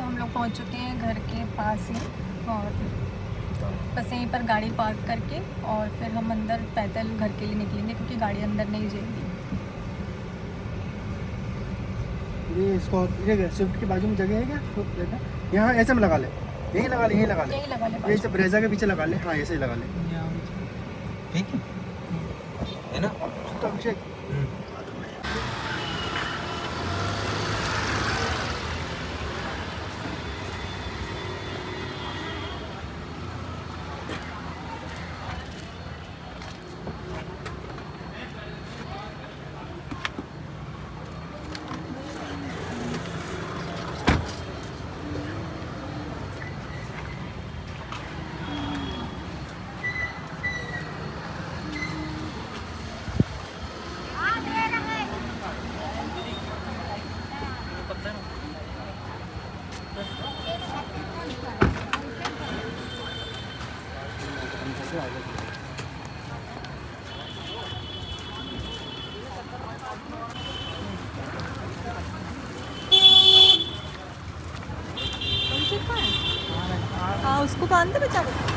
सो हम लोग पहुंच चुके हैं घर के पास ही, और बस यहीं पर गाड़ी पार्क करके और फिर हम अंदर पैदल घर के लिए निकलेंगे क्योंकि गाड़ी अंदर नहीं जाएगी। ये इसको ये स्विफ्ट के बाजू में जगह है क्या? तो देखना यहाँ ऐसे में लगा ले, यहीं लगा ले, यहीं लगा ले, यहीं लगा ले, ये सब ब्रेजा के पीछे लगा ले। हाँ ऐसे ही लगा ले, ठीक है ना? तो अभिषेक हाँ उसको बांध दे बेचारे।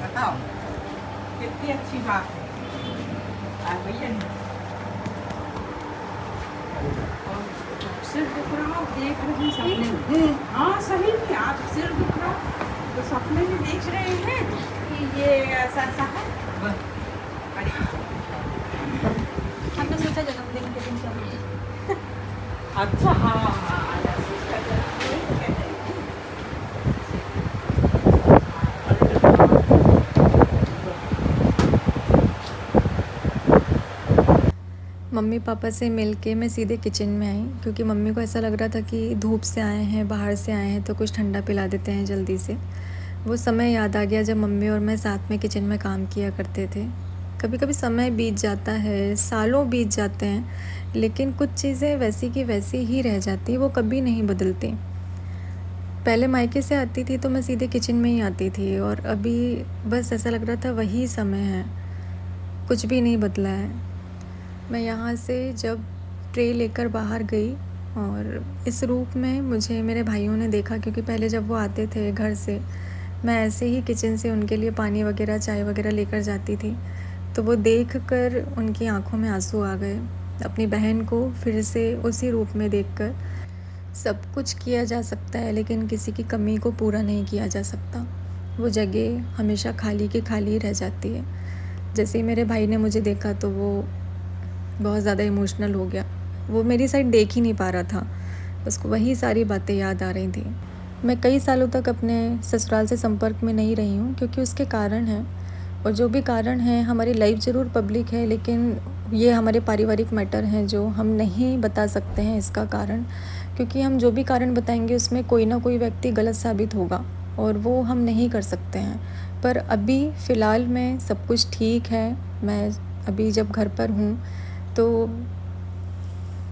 बताओ कितनी अच्छी बात है। भैया सिर दुख रहा हो, देख रहे हैं सपने में। हाँ सही में आप सिर दुख रहा हो तो सपने में देख रहे हैं कि ये ऐसा ऐसा है। हमने सोचा जन्मदिन के दिन चलो। अच्छा हाँ हाँ मम्मी पापा से मिलके मैं सीधे किचन में आई क्योंकि मम्मी को ऐसा लग रहा था कि धूप से आए हैं, बाहर से आए हैं, तो कुछ ठंडा पिला देते हैं जल्दी से। वो समय याद आ गया जब मम्मी और मैं साथ में किचन में काम किया करते थे। कभी कभी समय बीत जाता है, सालों बीत जाते हैं, लेकिन कुछ चीज़ें वैसी की वैसी ही रह जाती, वो कभी नहीं बदलती। पहले मायके से आती थी तो मैं सीधे किचन में ही आती थी, और अभी बस ऐसा लग रहा था वही समय है, कुछ भी नहीं बदला है। मैं यहाँ से जब ट्रे लेकर बाहर गई और इस रूप में मुझे मेरे भाइयों ने देखा, क्योंकि पहले जब वो आते थे घर से, मैं ऐसे ही किचन से उनके लिए पानी वगैरह, चाय वगैरह लेकर जाती थी, तो वो देखकर उनकी आंखों में आंसू आ गए। अपनी बहन को फिर से उसी रूप में देखकर। सब कुछ किया जा सकता है लेकिन किसी की कमी को पूरा नहीं किया जा सकता। वो जगह हमेशा खाली की खाली रह जाती है। जैसे ही मेरे भाई ने मुझे देखा तो वो बहुत ज़्यादा इमोशनल हो गया। वो मेरी साइड देख ही नहीं पा रहा था, उसको वही सारी बातें याद आ रही थी। मैं कई सालों तक अपने ससुराल से संपर्क में नहीं रही हूँ क्योंकि उसके कारण हैं, और जो भी कारण हैं, हमारी लाइफ ज़रूर पब्लिक है लेकिन ये हमारे पारिवारिक मैटर हैं जो हम नहीं बता सकते हैं इसका कारण, क्योंकि हम जो भी कारण बताएंगे उसमें कोई ना कोई व्यक्ति गलत साबित होगा और वो हम नहीं कर सकते हैं। पर अभी फ़िलहाल में सब कुछ ठीक है। मैं अभी जब घर पर हूँ तो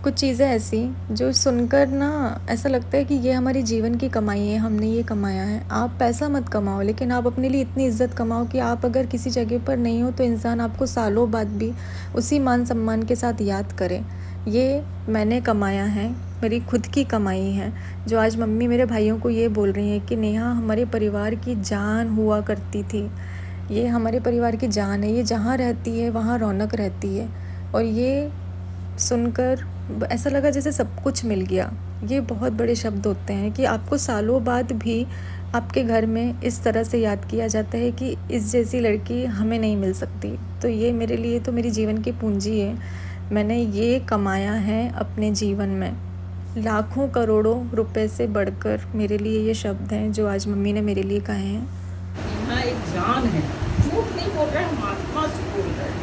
कुछ चीज़ें ऐसी जो सुनकर ना ऐसा लगता है कि ये हमारी जीवन की कमाई है, हमने ये कमाया है। आप पैसा मत कमाओ, लेकिन आप अपने लिए इतनी इज़्ज़त कमाओ कि आप अगर किसी जगह पर नहीं हो तो इंसान आपको सालों बाद भी उसी मान सम्मान के साथ याद करे। ये मैंने कमाया है, मेरी खुद की कमाई है, जो आज मम्मी मेरे भाइयों को ये बोल रही हैं कि नेहा हमारे परिवार की जान हुआ करती थी। ये हमारे परिवार की जान है, ये जहाँ रहती है वहाँ रौनक रहती है। और ये सुनकर ऐसा लगा जैसे सब कुछ मिल गया। ये बहुत बड़े शब्द होते हैं कि आपको सालों बाद भी आपके घर में इस तरह से याद किया जाता है कि इस जैसी लड़की हमें नहीं मिल सकती। तो ये मेरे लिए तो मेरी जीवन की पूंजी है। मैंने ये कमाया है अपने जीवन में। लाखों करोड़ों रुपए से बढ़कर मेरे लिए ये शब्द हैं जो आज मम्मी ने मेरे लिए कहे हैं। यहाँ एक जान है, झूठ नहीं बोल रहे, हम आत्मा से बोल रहे हैं,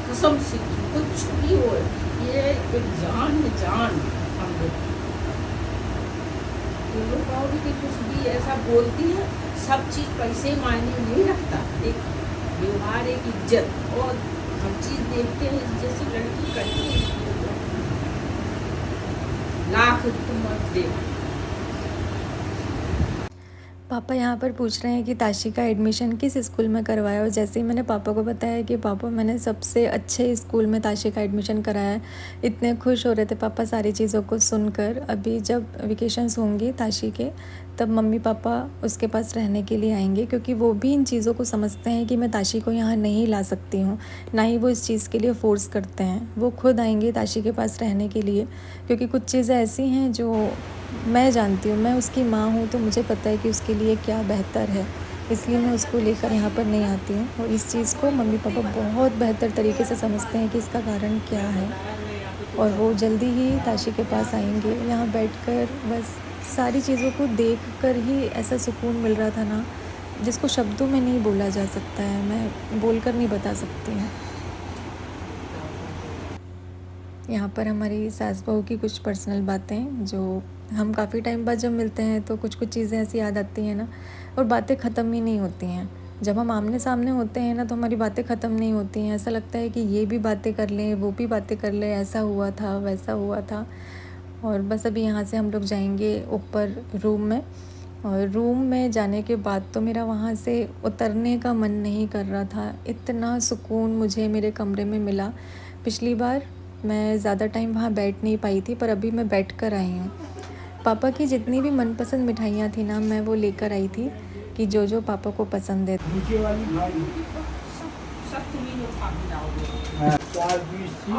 कसम से कुछ भी हो, ये एक जान है, जान हम लोग कहोगे कि कुछ भी ऐसा बोलती है, सब चीज़ पैसे मायने नहीं रखता। एक व्यवहार, एक इज्जत और हर चीज़ देखते हैं। जैसी लड़की करती है लाख तुम मत दे। पापा यहाँ पर पूछ रहे हैं कि ताशी का एडमिशन किस स्कूल में करवाया। और जैसे ही मैंने पापा को बताया कि पापा मैंने सबसे अच्छे स्कूल में ताशी का एडमिशन कराया है, इतने खुश हो रहे थे पापा सारी चीज़ों को सुनकर। अभी जब वेकेशंस होंगी ताशी के, तब मम्मी पापा उसके पास रहने के लिए आएंगे, क्योंकि वो भी इन चीज़ों को समझते हैं कि मैं ताशी को यहाँ नहीं ला सकती हूँ, ना ही वो इस चीज़ के लिए फ़ोर्स करते हैं। वो खुद आएंगे ताशी के पास रहने के लिए, क्योंकि कुछ चीज़ें ऐसी हैं जो मैं जानती हूँ, मैं उसकी माँ हूँ, तो मुझे पता है कि उसके लिए क्या बेहतर है। इसलिए मैं उसको लेकर यहाँ पर नहीं आती हूँ। और इस चीज़ को मम्मी पापा बहुत बेहतर तरीके से समझते हैं कि इसका कारण क्या है। और वो जल्दी ही ताशी के पास आएंगे। यहाँ बैठकर बस सारी चीज़ों को देखकर ही ऐसा सुकून मिल रहा था ना, जिसको शब्दों में नहीं बोला जा सकता है, मैं बोलकर नहीं बता सकती हूँ। यहाँ पर हमारी सास बहू की कुछ पर्सनल बातें, जो हम काफ़ी टाइम बाद जब मिलते हैं तो कुछ कुछ चीज़ें ऐसी याद आती हैं ना, और बातें ख़त्म ही नहीं होती हैं। जब हम आमने सामने होते हैं ना तो हमारी बातें ख़त्म नहीं होती हैं। ऐसा लगता है कि ये भी बातें कर लें, वो भी बातें कर लें, ऐसा हुआ था, वैसा हुआ था। और बस अभी यहाँ से हम लोग जाएंगे ऊपर रूम में, और रूम में जाने के बाद तो मेरा वहाँ से उतरने का मन नहीं कर रहा था। इतना सुकून मुझे मेरे कमरे में मिला। पिछली बार मैं ज़्यादा टाइम वहाँ बैठ नहीं पाई थी, पर अभी मैं बैठ कर आई हूँ। पापा की जितनी भी मनपसंद मिठाइयाँ थी ना, मैं वो लेकर आई थी कि जो जो पापा को पसंद है। नीचे वाली भाई सब तुम ही लोग खा के जाओगे। हाँ, 4-20 थी।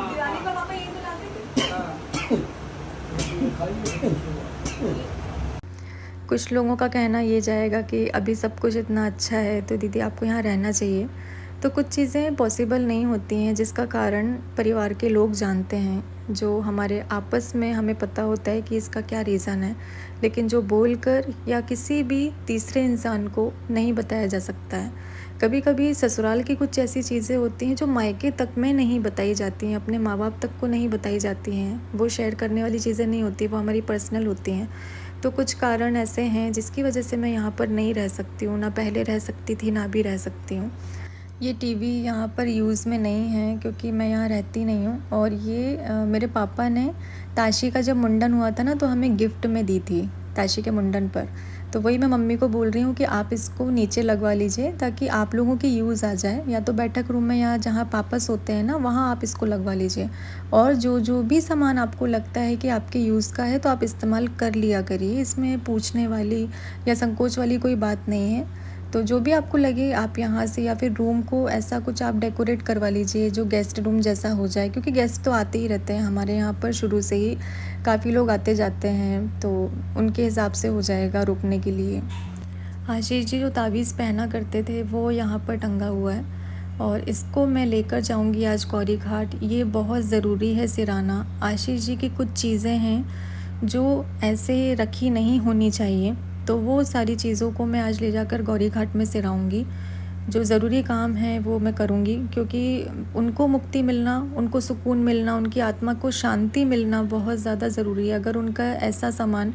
दिवाली का पापा यही कुछ लोगों का कहना ये जाएगा कि अभी सब कुछ इतना अच्छा है तो दीदी आपको यहाँ रहना चाहिए। तो कुछ चीज़ें पॉसिबल नहीं होती हैं, जिसका कारण परिवार के लोग जानते हैं, जो हमारे आपस में हमें पता होता है कि इसका क्या रीज़न है, लेकिन जो बोलकर या किसी भी तीसरे इंसान को नहीं बताया जा सकता है। कभी कभी ससुराल की कुछ ऐसी चीज़ें होती हैं जो मायके तक में नहीं बताई जाती हैं, अपने माँ बाप तक को नहीं बताई जाती हैं। वो शेयर करने वाली चीज़ें नहीं होती, वो हमारी पर्सनल होती हैं। तो कुछ कारण ऐसे हैं जिसकी वजह से मैं यहाँ पर नहीं रह सकती हूँ, ना पहले रह सकती थी, ना भी रह सकती हूँ। ये टीवी यहाँ पर यूज़ में नहीं है क्योंकि मैं यहाँ रहती नहीं हूँ। और ये मेरे पापा ने ताशी का जब मुंडन हुआ था ना, तो हमें गिफ्ट में दी थी ताशी के मुंडन पर। तो वही मैं मम्मी को बोल रही हूँ कि आप इसको नीचे लगवा लीजिए ताकि आप लोगों की यूज़ आ जाए, या तो बैठक रूम में या जहाँ पापा सोते हैं ना, वहाँ आप इसको लगवा लीजिए। और जो जो भी सामान आपको लगता है कि आपके यूज़ का है तो आप इस्तेमाल कर लिया करिए, इसमें पूछने वाली या संकोच वाली कोई बात नहीं है। तो जो भी आपको लगे आप यहाँ से, या फिर रूम को ऐसा कुछ आप डेकोरेट करवा लीजिए जो गेस्ट रूम जैसा हो जाए, क्योंकि गेस्ट तो आते ही रहते हैं हमारे यहाँ पर, शुरू से ही काफ़ी लोग आते जाते हैं, तो उनके हिसाब से हो जाएगा रुकने के लिए। आशीष जी जो तावीज़ पहना करते थे वो यहाँ पर टंगा हुआ है, और इसको मैं लेकर जाऊँगी आज गौरी घाट। ये बहुत ज़रूरी है सिराना। आशीष जी की कुछ चीज़ें हैं जो ऐसे रखी नहीं होनी चाहिए, तो वो सारी चीज़ों को मैं आज ले जाकर गौरी घाट में सिराऊंगी। जो ज़रूरी काम है वो मैं करूंगी, क्योंकि उनको मुक्ति मिलना, उनको सुकून मिलना, उनकी आत्मा को शांति मिलना बहुत ज़्यादा ज़रूरी है। अगर उनका ऐसा सामान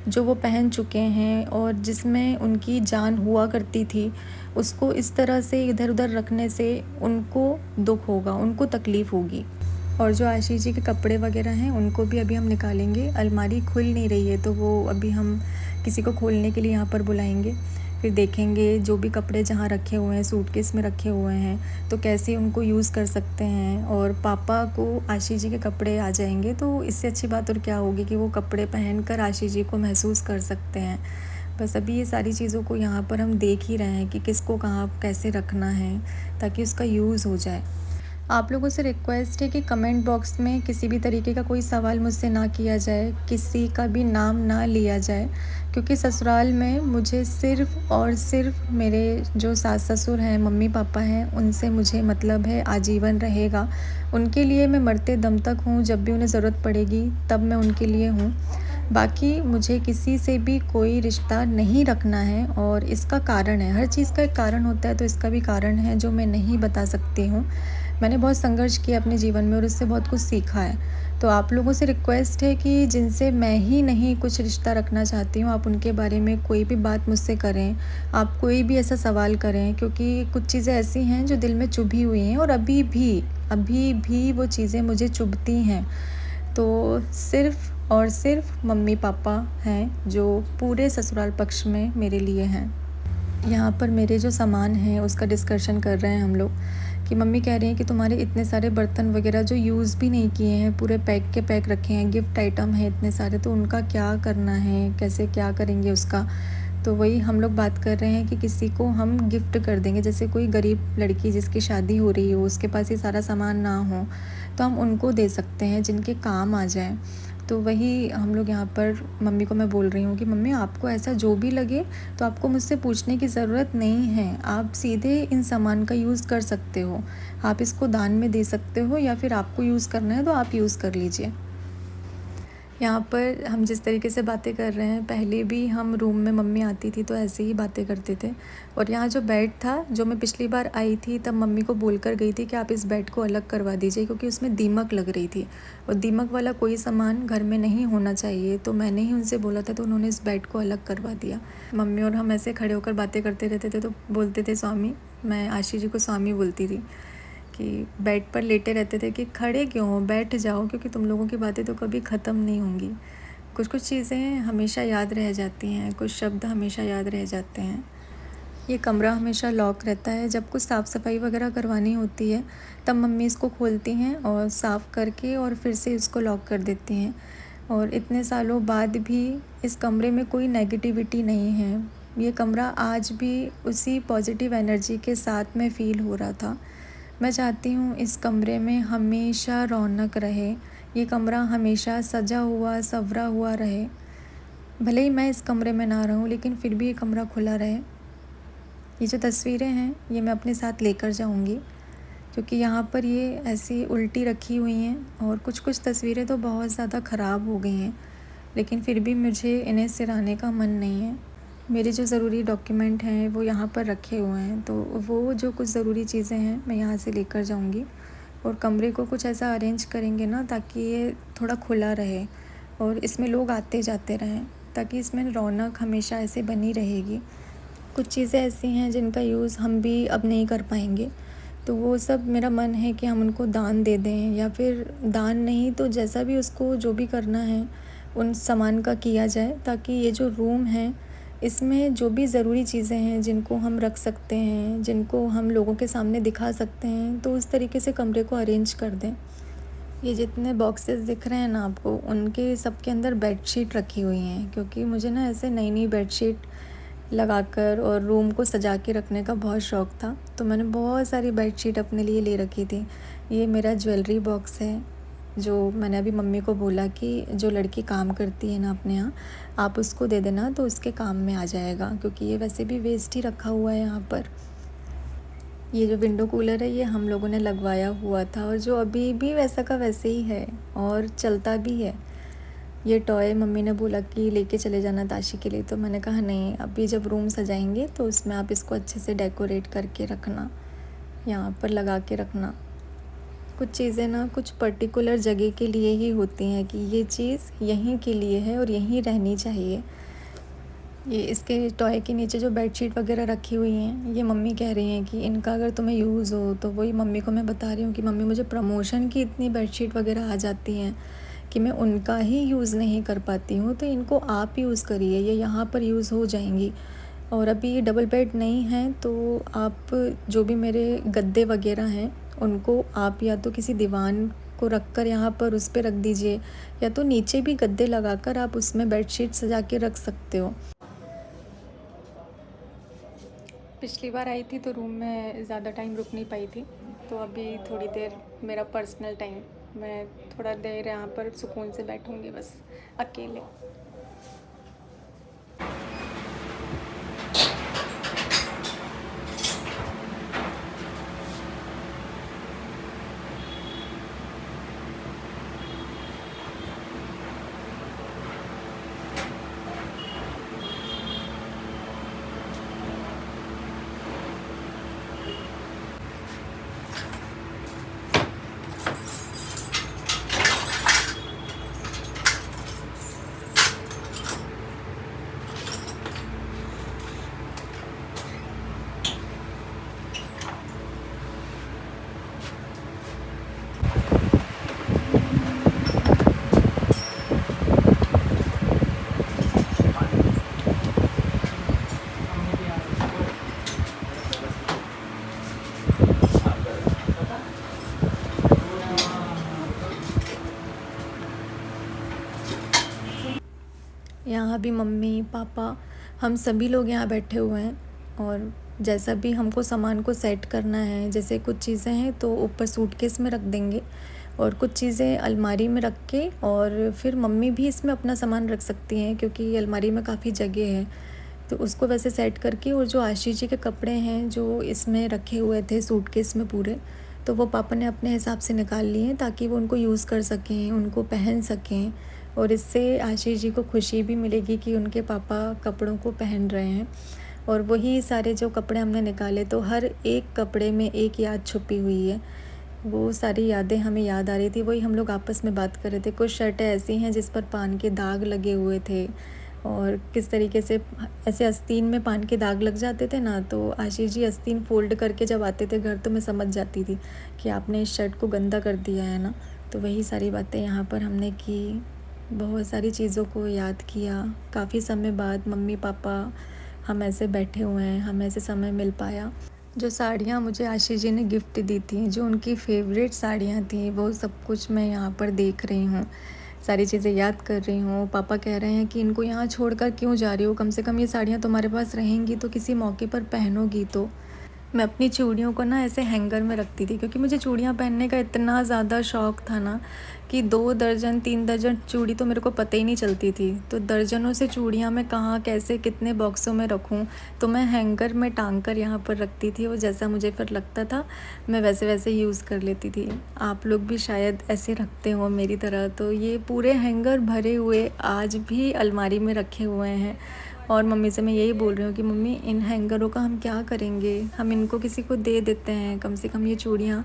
जो वो पहन चुके हैं और जिसमें उनकी जान हुआ करती थी, उसको इस तरह से इधर उधर रखने से उनको दुख होगा, उनको तकलीफ़ होगी। और जो आशीष जी के कपड़े वगैरह हैं उनको भी अभी हम निकालेंगे। अलमारी खुल नहीं रही है तो वो अभी हम किसी को खोलने के लिए यहाँ पर बुलाएंगे। फिर देखेंगे जो भी कपड़े जहाँ रखे हुए हैं सूटकेस में रखे हुए हैं तो कैसे उनको यूज़ कर सकते हैं। और पापा को आशीष जी के कपड़े आ जाएंगे तो इससे अच्छी बात और क्या होगी कि वो कपड़े पहनकर आशीष जी को महसूस कर सकते हैं। बस अभी ये सारी चीज़ों को यहाँ पर हम देख ही रहे हैं कि किसको कहाँ कैसे रखना है ताकि उसका यूज़ हो जाए। आप लोगों से रिक्वेस्ट है कि कमेंट बॉक्स में किसी भी तरीके का कोई सवाल मुझसे ना किया जाए, किसी का भी नाम ना लिया जाए, क्योंकि ससुराल में मुझे सिर्फ़ और सिर्फ मेरे जो सास ससुर हैं, मम्मी पापा हैं, उनसे मुझे मतलब है, आजीवन रहेगा। उनके लिए मैं मरते दम तक हूँ, जब भी उन्हें ज़रूरत पड़ेगी तब मैं उनके लिए हूँ। बाकी मुझे किसी से भी कोई रिश्ता नहीं रखना है और इसका कारण है, हर चीज़ का एक कारण होता है, तो इसका भी कारण है जो मैं नहीं बता सकती हूँ। मैंने बहुत संघर्ष किया अपने जीवन में और उससे बहुत कुछ सीखा है। तो आप लोगों से रिक्वेस्ट है कि जिनसे मैं ही नहीं कुछ रिश्ता रखना चाहती हूँ, आप उनके बारे में कोई भी बात मुझसे करें, आप कोई भी ऐसा सवाल करें, क्योंकि कुछ चीज़ें ऐसी हैं जो दिल में चुभी हुई हैं और अभी भी वो चीज़ें मुझे चुभती हैं। तो सिर्फ़ और सिर्फ मम्मी पापा हैं जो पूरे ससुराल पक्ष में मेरे लिए हैं। यहाँ पर मेरे जो सामान हैं उसका डिस्कशन कर रहे हैं हम लोग कि मम्मी कह रही हैं कि तुम्हारे इतने सारे बर्तन वगैरह जो यूज़ भी नहीं किए हैं, पूरे पैक के पैक रखे हैं, गिफ्ट आइटम है इतने सारे, तो उनका क्या करना है, कैसे क्या करेंगे उसका। तो वही हम लोग बात कर रहे हैं कि किसी को हम गिफ्ट कर देंगे, जैसे कोई गरीब लड़की जिसकी शादी हो रही हो, उसके पास ये सारा सामान ना हो, तो हम उनको दे सकते हैं जिनके काम आ जाए। तो वही हम लोग यहाँ पर मम्मी को मैं बोल रही हूँ कि मम्मी आपको ऐसा जो भी लगे तो आपको मुझसे पूछने की ज़रूरत नहीं है, आप सीधे इन सामान का यूज़ कर सकते हो, आप इसको दान में दे सकते हो या फिर आपको यूज़ करना है तो आप यूज़ कर लीजिए। यहाँ पर हम जिस तरीके से बातें कर रहे हैं, पहले भी हम रूम में मम्मी आती थी तो ऐसे ही बातें करते थे। और यहाँ जो बेड था, जो मैं पिछली बार आई थी तब मम्मी को बोल कर गई थी कि आप इस बेड को अलग करवा दीजिए क्योंकि उसमें दीमक लग रही थी और दीमक वाला कोई सामान घर में नहीं होना चाहिए। तो मैंने ही उनसे बोला था तो उन्होंने इस बेड को अलग करवा दिया। मम्मी और हम ऐसे खड़े होकर बातें करते रहते थे तो बोलते थे स्वामी, मैं आशीष जी को स्वामी बोलती थी कि बेड पर लेटे रहते थे कि खड़े क्यों हो, बैठ जाओ, क्योंकि तुम लोगों की बातें तो कभी ख़त्म नहीं होंगी। कुछ चीज़ें हमेशा याद रह जाती हैं, कुछ शब्द हमेशा याद रह जाते हैं। ये कमरा हमेशा लॉक रहता है, जब कुछ साफ़ सफाई वगैरह करवानी होती है तब मम्मी इसको खोलती हैं और साफ़ करके और फिर से इसको लॉक कर देती हैं। और इतने सालों बाद भी इस कमरे में कोई नेगेटिविटी नहीं है। ये कमरा आज भी उसी पॉजिटिव एनर्जी के साथ में फ़ील हो रहा था। मैं चाहती हूँ इस कमरे में हमेशा रौनक रहे, ये कमरा हमेशा सजा हुआ संवरा हुआ रहे। भले ही मैं इस कमरे में ना रहूँ लेकिन फिर भी ये कमरा खुला रहे। ये जो तस्वीरें हैं ये मैं अपने साथ लेकर जाऊँगी क्योंकि यहाँ पर ये ऐसी उल्टी रखी हुई हैं और कुछ तस्वीरें तो बहुत ज़्यादा ख़राब हो गई हैं, लेकिन फिर भी मुझे इन्हें सिराने का मन नहीं है। मेरे जो ज़रूरी डॉक्यूमेंट हैं वो यहाँ पर रखे हुए हैं, तो वो जो कुछ ज़रूरी चीज़ें हैं मैं यहाँ से लेकर जाऊँगी और कमरे को कुछ ऐसा अरेंज करेंगे ना ताकि ये थोड़ा खुला रहे और इसमें लोग आते जाते रहें, ताकि इसमें रौनक हमेशा ऐसे बनी रहेगी। कुछ चीज़ें ऐसी हैं जिनका यूज़ हम भी अब नहीं कर पाएंगे, तो वो सब मेरा मन है कि हम उनको दान दे दें, या फिर दान नहीं तो जैसा भी उसको जो भी करना है उन सामान का किया जाए, ताकि ये जो रूम है इसमें जो भी ज़रूरी चीज़ें हैं जिनको हम रख सकते हैं, जिनको हम लोगों के सामने दिखा सकते हैं, तो उस तरीके से कमरे को अरेंज कर दें। ये जितने बॉक्सेस दिख रहे हैं ना आपको, उनके सबके अंदर बेडशीट रखी हुई हैं, क्योंकि मुझे ना ऐसे नई बेडशीट लगाकर और रूम को सजा के रखने का बहुत शौक़ था, तो मैंने बहुत सारी बेडशीट अपने लिए ले रखी थी। ये मेरा ज्वेलरी बॉक्स है जो मैंने अभी मम्मी को बोला कि जो लड़की काम करती है ना अपने यहाँ, आप उसको दे देना तो उसके काम में आ जाएगा, क्योंकि ये वैसे भी वेस्ट ही रखा हुआ है यहाँ पर। ये जो विंडो कूलर है ये हम लोगों ने लगवाया हुआ था और जो अभी भी वैसा का वैसे ही है और चलता भी है। ये टॉय मम्मी ने बोला कि लेके चले जाना ताशी के लिए, तो मैंने कहा नहीं, अभी जब रूम सजाएंगे तो उसमें आप इसको अच्छे से डेकोरेट करके रखना, यहाँ पर लगा के रखना। कुछ चीज़ें ना कुछ पर्टिकुलर जगह के लिए ही होती हैं कि ये चीज़ यहीं के लिए है और यहीं रहनी चाहिए। ये इसके टॉय के नीचे जो बेडशीट वगैरह रखी हुई हैं, ये मम्मी कह रही हैं कि इनका अगर तुम्हें यूज़ हो, तो वही मम्मी को मैं बता रही हूँ कि मम्मी मुझे प्रमोशन की इतनी बेडशीट वगैरह आ जाती हैं कि मैं उनका ही यूज़ नहीं कर पाती हूँ, तो इनको आप यूज़ करिए, ये यहाँ पर यूज़ हो जाएंगी। और अभी ये डबल बेड नहीं है, तो आप जो भी मेरे गद्दे वगैरह हैं उनको आप या तो किसी दीवान को रख कर यहाँ पर उस पर रख दीजिए, या तो नीचे भी गद्दे लगाकर आप उसमें बेडशीट सजा के रख सकते हो। पिछली बार आई थी तो रूम में ज़्यादा टाइम रुक नहीं पाई थी, तो अभी थोड़ी देर मेरा पर्सनल टाइम, मैं थोड़ा देर यहाँ पर सुकून से बैठूँगी बस अकेले। यहाँ भी मम्मी पापा हम सभी लोग यहाँ बैठे हुए हैं, और जैसा भी हमको सामान को सेट करना है, जैसे कुछ चीज़ें हैं तो ऊपर सूटकेस में रख देंगे, और कुछ चीज़ें अलमारी में रख के, और फिर मम्मी भी इसमें अपना सामान रख सकती हैं क्योंकि अलमारी में काफ़ी जगह है, तो उसको वैसे सेट करके। और जो आशीष जी के कपड़े हैं जो इसमें रखे हुए थे सूटकेस में पूरे, तो वो पापा ने अपने हिसाब से निकाल लिए हैं ताकि वो उनको यूज़ कर सकें, उनको पहन सकें, और इससे आशीष जी को खुशी भी मिलेगी कि उनके पापा कपड़ों को पहन रहे हैं। और वही सारे जो कपड़े हमने निकाले, तो हर एक कपड़े में एक याद छुपी हुई है, वो सारी यादें हमें याद आ रही थी, वही हम लोग आपस में बात कर रहे थे। कुछ शर्टें ऐसी हैं जिस पर पान के दाग लगे हुए थे, और किस तरीके से ऐसे आस्तीन में पान के दाग लग जाते थे ना, तो आशीष जी आस्तीन फ़ोल्ड करके जब आते थे घर, तो मैं समझ जाती थी कि आपने इस शर्ट को गंदा कर दिया है ना। तो वही सारी बातें यहाँ पर हमने की, बहुत सारी चीज़ों को याद किया। काफ़ी समय बाद मम्मी पापा हम ऐसे बैठे हुए हैं, हमें ऐसे समय मिल पाया। जो साड़ियाँ मुझे आशीष जी ने गिफ्ट दी थी, जो उनकी फेवरेट साड़ियाँ थी, वो सब कुछ मैं यहाँ पर देख रही हूँ, सारी चीज़ें याद कर रही हूँ। पापा कह रहे हैं कि इनको यहाँ छोड़कर क्यों जा रही हो, कम से कम ये साड़ियाँ तुम्हारे पास रहेंगी तो किसी मौके पर पहनोगी। तो मैं अपनी चूड़ियों को ना ऐसे हैंगर में रखती थी, क्योंकि मुझे चूड़ियाँ पहनने का इतना ज़्यादा शौक़ था ना कि 2 दर्जन 3 दर्जन चूड़ी तो मेरे को पता ही नहीं चलती थी। तो दर्जनों से चूड़ियाँ मैं कहाँ कैसे कितने बॉक्सों में रखूँ, तो मैं हैंगर में टांग कर यहाँ पर रखती थी, और जैसा मुझे फिर लगता था मैं वैसे वैसे यूज़ कर लेती थी। आप लोग भी शायद ऐसे रखते हो मेरी तरह। तो ये पूरे हैंगर भरे हुए आज भी अलमारी में रखे हुए हैं, और मम्मी से मैं यही बोल रही हूँ कि मम्मी इन हैंगरों का हम क्या करेंगे, हम इनको किसी को दे देते हैं, कम से कम ये चूड़ियाँ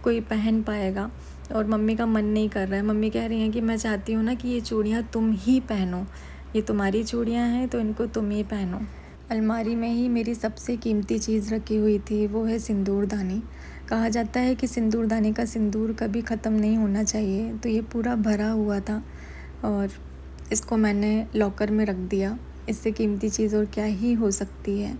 कोई पहन पाएगा। और मम्मी का मन नहीं कर रहा है, मम्मी कह रही हैं कि मैं चाहती हूँ ना कि ये चूड़ियाँ तुम ही पहनो, ये तुम्हारी चूड़ियाँ हैं तो इनको तुम ही पहनो। अलमारी में ही मेरी सबसे कीमती चीज़ रखी हुई थी, वो है सिंदूरदानी। कहा जाता है कि सिंदूरदानी का सिंदूर कभी ख़त्म नहीं होना चाहिए, तो ये पूरा भरा हुआ था, और इसको मैंने लॉकर में रख दिया। इससे कीमती चीज़ और क्या ही हो सकती है।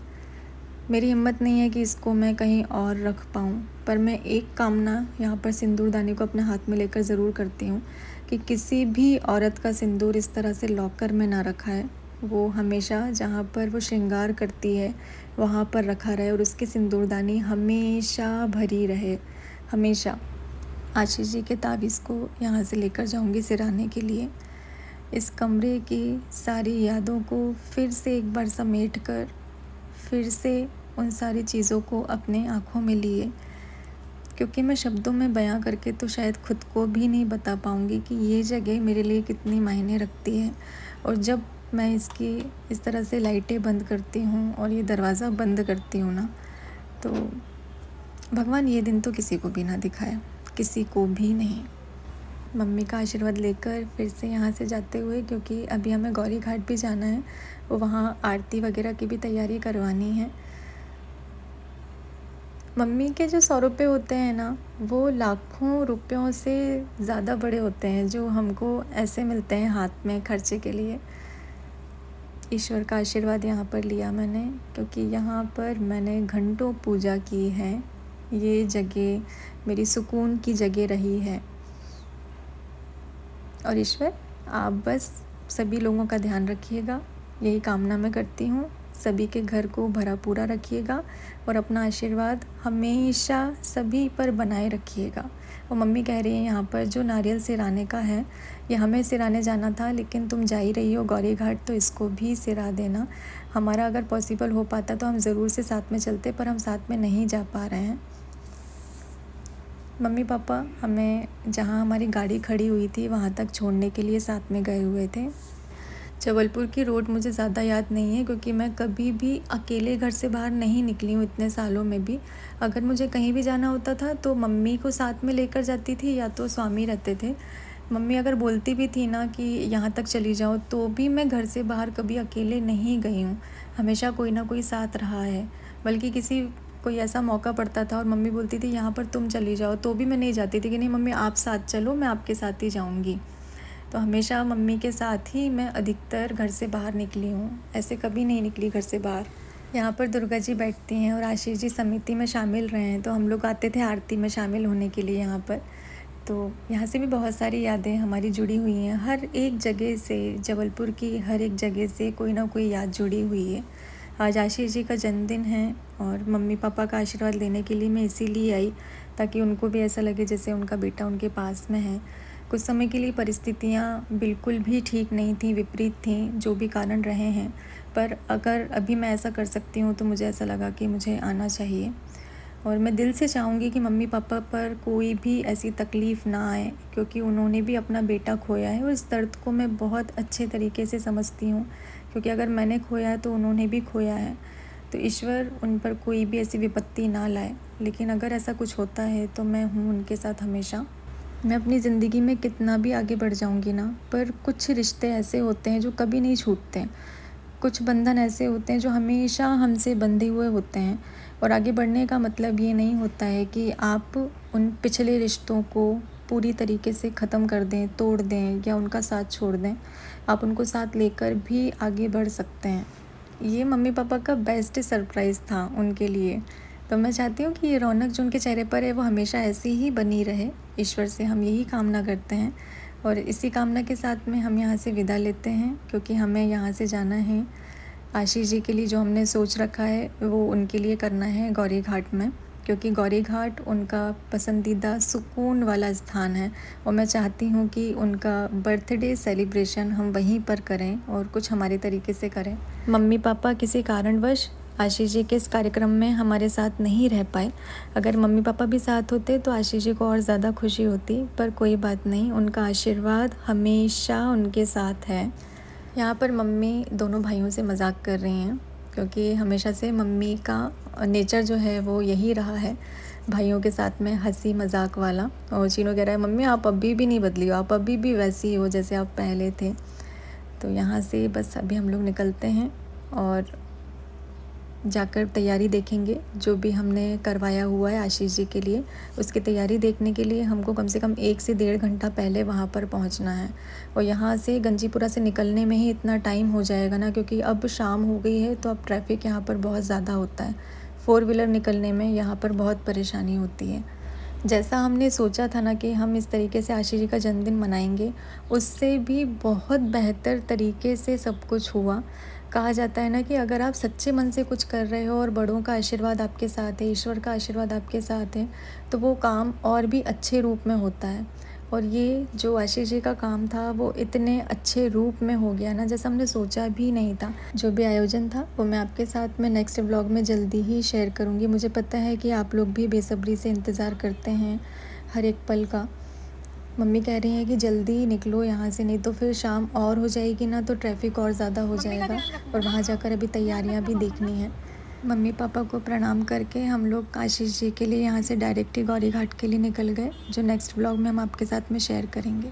मेरी हिम्मत नहीं है कि इसको मैं कहीं और रख पाऊँ, पर मैं एक कामना यहाँ पर सिंदूरदानी को अपने हाथ में लेकर ज़रूर करती हूँ कि किसी भी औरत का सिंदूर इस तरह से लॉकर में ना रखा है। वो हमेशा जहाँ पर वो श्रृंगार करती है वहाँ पर रखा रहे, और उसकी सिंदूरदानी हमेशा भरी रहे, हमेशा। आशीष जी के तावीज़ को यहाँ से लेकर जाऊँगी सिराने के लिए। इस कमरे की सारी यादों को फिर से एक बार समेट कर, फिर से उन सारी चीज़ों को अपने आँखों में लिए, क्योंकि मैं शब्दों में बयां करके तो शायद ख़ुद को भी नहीं बता पाऊँगी कि ये जगह मेरे लिए कितनी मायने रखती है। और जब मैं इसकी इस तरह से लाइटें बंद करती हूँ और ये दरवाज़ा बंद करती हूँ ना, तो भगवान ये दिन तो किसी को भी ना दिखाए, किसी को भी नहीं। मम्मी का आशीर्वाद लेकर फिर से यहाँ से जाते हुए, क्योंकि अभी हमें गौरी घाट भी जाना है, वो वहाँ आरती वगैरह की भी तैयारी करवानी है। मम्मी के जो 100 रुपये होते हैं ना, वो लाखों रुपयों से ज़्यादा बड़े होते हैं जो हमको ऐसे मिलते हैं हाथ में खर्चे के लिए। ईश्वर का आशीर्वाद यहाँ पर लिया मैंने, क्योंकि यहाँ पर मैंने घंटों पूजा की है। ये जगह मेरी सुकून की जगह रही है। और ईश्वर, आप बस सभी लोगों का ध्यान रखिएगा, यही कामना मैं करती हूँ। सभी के घर को भरा पूरा रखिएगा और अपना आशीर्वाद हमेशा सभी पर बनाए रखिएगा। और मम्मी कह रही है यहाँ पर जो नारियल सिराने का है, ये हमें सिराने जाना था, लेकिन तुम जा ही रही हो गौरी घाट, तो इसको भी सिरा देना। हमारा अगर पॉसिबल हो पाता तो हम ज़रूर से साथ में चलते, पर हम साथ में नहीं जा पा रहे हैं। मम्मी पापा हमें जहाँ हमारी गाड़ी खड़ी हुई थी वहाँ तक छोड़ने के लिए साथ में गए हुए थे। जबलपुर की रोड मुझे ज़्यादा याद नहीं है, क्योंकि मैं कभी भी अकेले घर से बाहर नहीं निकली हूँ इतने सालों में भी। अगर मुझे कहीं भी जाना होता था तो मम्मी को साथ में लेकर जाती थी, या तो स्वामी रहते थे। मम्मी अगर बोलती भी थी ना कि यहाँ तक चली जाओ, तो भी मैं घर से बाहर कभी अकेले नहीं गई हूँ। हमेशा कोई ना कोई साथ रहा है। बल्कि कोई ऐसा मौका पड़ता था और मम्मी बोलती थी यहाँ पर तुम चली जाओ, तो भी मैं नहीं जाती थी कि नहीं मम्मी आप साथ चलो, मैं आपके साथ ही जाऊँगी। तो हमेशा मम्मी के साथ ही मैं अधिकतर घर से बाहर निकली हूँ, ऐसे कभी नहीं निकली घर से बाहर। यहाँ पर दुर्गा जी बैठती हैं और आशीष जी समिति में शामिल रहे हैं, तो हम लोग आते थे आरती में शामिल होने के लिए यहाँ पर। तो यहाँ से भी बहुत सारी यादें हमारी जुड़ी हुई हैं। हर एक जगह से, जबलपुर की हर एक जगह से कोई ना कोई याद जुड़ी हुई है। आज आशीष जी का जन्मदिन है और मम्मी पापा का आशीर्वाद लेने के लिए मैं इसीलिए आई, ताकि उनको भी ऐसा लगे जैसे उनका बेटा उनके पास में है। कुछ समय के लिए परिस्थितियाँ बिल्कुल भी ठीक नहीं थी, विपरीत थी, जो भी कारण रहे हैं, पर अगर अभी मैं ऐसा कर सकती हूँ तो मुझे ऐसा लगा कि मुझे आना चाहिए। और मैं दिल से चाहूँगी कि मम्मी पापा पर कोई भी ऐसी तकलीफ़ ना आए, क्योंकि उन्होंने भी अपना बेटा खोया है और इस दर्द को मैं बहुत अच्छे तरीके से समझती हूँ, क्योंकि अगर मैंने खोया है तो उन्होंने भी खोया है। तो ईश्वर उन पर कोई भी ऐसी विपत्ति ना लाए, लेकिन अगर ऐसा कुछ होता है तो मैं हूँ उनके साथ हमेशा। मैं अपनी ज़िंदगी में कितना भी आगे बढ़ जाऊँगी ना, पर कुछ रिश्ते ऐसे होते हैं जो कभी नहीं छूटते हैं। कुछ बंधन ऐसे होते हैं जो हमेशा हमसे बंधे हुए होते हैं। और आगे बढ़ने का मतलब ये नहीं होता है कि आप उन पिछले रिश्तों को पूरी तरीके से ख़त्म कर दें, तोड़ दें या उनका साथ छोड़ दें। आप उनको साथ लेकर भी आगे बढ़ सकते हैं। ये मम्मी पापा का बेस्ट सरप्राइज़ था उनके लिए। तो मैं चाहती हूँ कि ये रौनक जो उनके चेहरे पर है वो हमेशा ऐसी ही बनी रहे। ईश्वर से हम यही कामना करते हैं और इसी कामना के साथ में हम यहाँ से विदा लेते हैं, क्योंकि हमें यहाँ से जाना है। आशीष जी के लिए जो हमने सोच रखा है वो उनके लिए करना है गौरी घाट में, क्योंकि गौरी घाट उनका पसंदीदा सुकून वाला स्थान है और मैं चाहती हूँ कि उनका बर्थडे सेलिब्रेशन हम वहीं पर करें और कुछ हमारे तरीके से करें। मम्मी पापा किसी कारणवश आशीष जी के इस कार्यक्रम में हमारे साथ नहीं रह पाए। अगर मम्मी पापा भी साथ होते तो आशीष जी को और ज़्यादा खुशी होती, पर कोई बात नहीं, उनका आशीर्वाद हमेशा उनके साथ है। यहाँ पर मम्मी दोनों भाइयों से मजाक कर रही हैं, क्योंकि हमेशा से मम्मी का नेचर जो है वो यही रहा है, भाइयों के साथ में हंसी मजाक वाला। और चीनू कह रहा है मम्मी आप अभी भी नहीं बदली हो, आप अभी भी वैसी हो जैसे आप पहले थे। तो यहाँ से बस अभी हम लोग निकलते हैं और जाकर तैयारी देखेंगे। जो भी हमने करवाया हुआ है आशीष जी के लिए, उसकी तैयारी देखने के लिए हमको कम से कम 1 से 1.5 घंटा पहले वहाँ पर पहुँचना है। और यहाँ से गंजीपुरा से निकलने में ही इतना टाइम हो जाएगा ना, क्योंकि अब शाम हो गई है तो अब ट्रैफिक यहाँ पर बहुत ज़्यादा होता है। 4 व्हीलर निकलने में यहाँ पर बहुत परेशानी होती है। जैसा हमने सोचा था ना कि हम इस तरीके से आशीष जी का जन्मदिन मनाएंगे, उससे भी बहुत बेहतर तरीके से सब कुछ हुआ। कहा जाता है ना कि अगर आप सच्चे मन से कुछ कर रहे हो और बड़ों का आशीर्वाद आपके साथ है, ईश्वर का आशीर्वाद आपके साथ है, तो वो काम और भी अच्छे रूप में होता है। और ये जो आशीष जी का काम था वो इतने अच्छे रूप में हो गया ना, जैसा हमने सोचा भी नहीं था। जो भी आयोजन था वो मैं आपके साथ में नेक्स्ट व्लॉग में जल्दी ही शेयर करूँगी। मुझे पता है कि आप लोग भी बेसब्री से इंतज़ार करते हैं हर एक पल का। मम्मी कह रही हैं कि जल्दी निकलो यहाँ से, नहीं तो फिर शाम और हो जाएगी ना, तो ट्रैफिक और ज़्यादा हो जाएगा और वहाँ जाकर अभी तैयारियाँ भी देखनी है। मम्मी पापा को प्रणाम करके हम लोग आशीष जी के लिए यहाँ से डायरेक्ट ही गौरी घाट के लिए निकल गए, जो नेक्स्ट व्लॉग में हम आपके साथ में शेयर करेंगे।